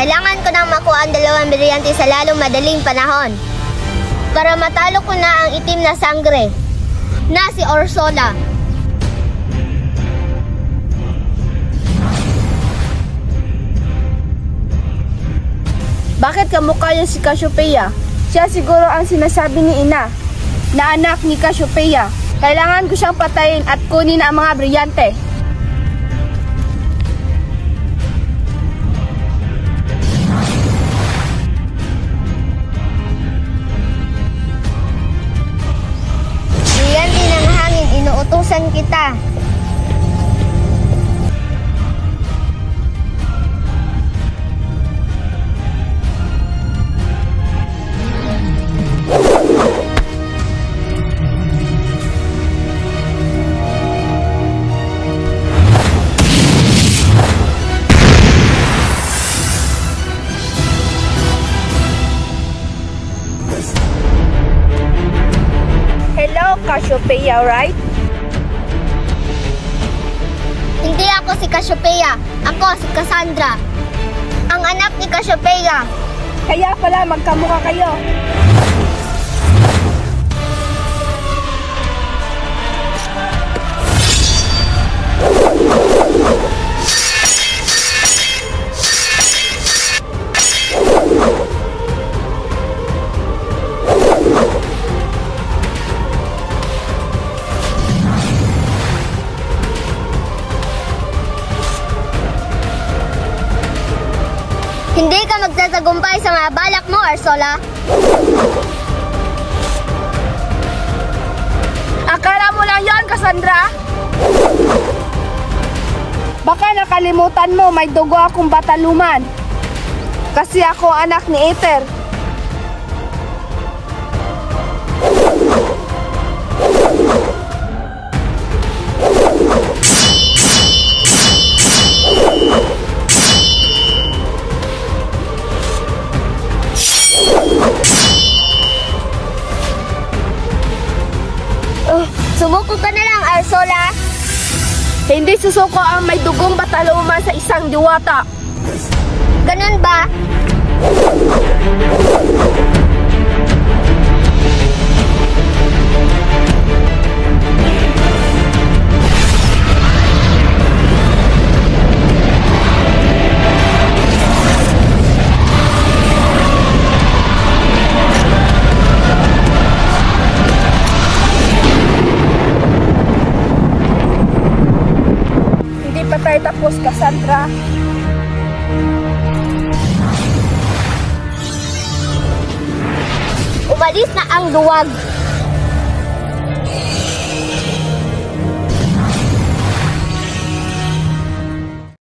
Kailangan ko nang makuha ang 2 brilyante sa lalong madaling panahon para matalo ko na ang itim na sangre na si Ursula. Bakit kamukha niya si Cassiopeia? Siya siguro ang sinasabi ni Ina na anak ni Cassiopeia. Kailangan ko siyang patayin at kunin ang mga brilyante. Brilyante ng hangin, inuutusan kita. Hello, Cassiopeia, right? Hindi ako si Cassiopeia. Ako si Cassandra, ang anak ni Cassiopeia. Kaya pala magkamukha kayo. Hindi ka magtatagumpay sa mga balak mo, Ursula. Akala mo lang yon, Cassandra? Baka nakalimutan mo may dugo akong bataluman. Kasi ako anak ni Aether. Sumuko ka na lang, Ursula. Hindi susuko ang may dugong bataluman sa isang diwata. Ganun ba? Pa tayo tapos, Cassandra. Umalis na ang duwag.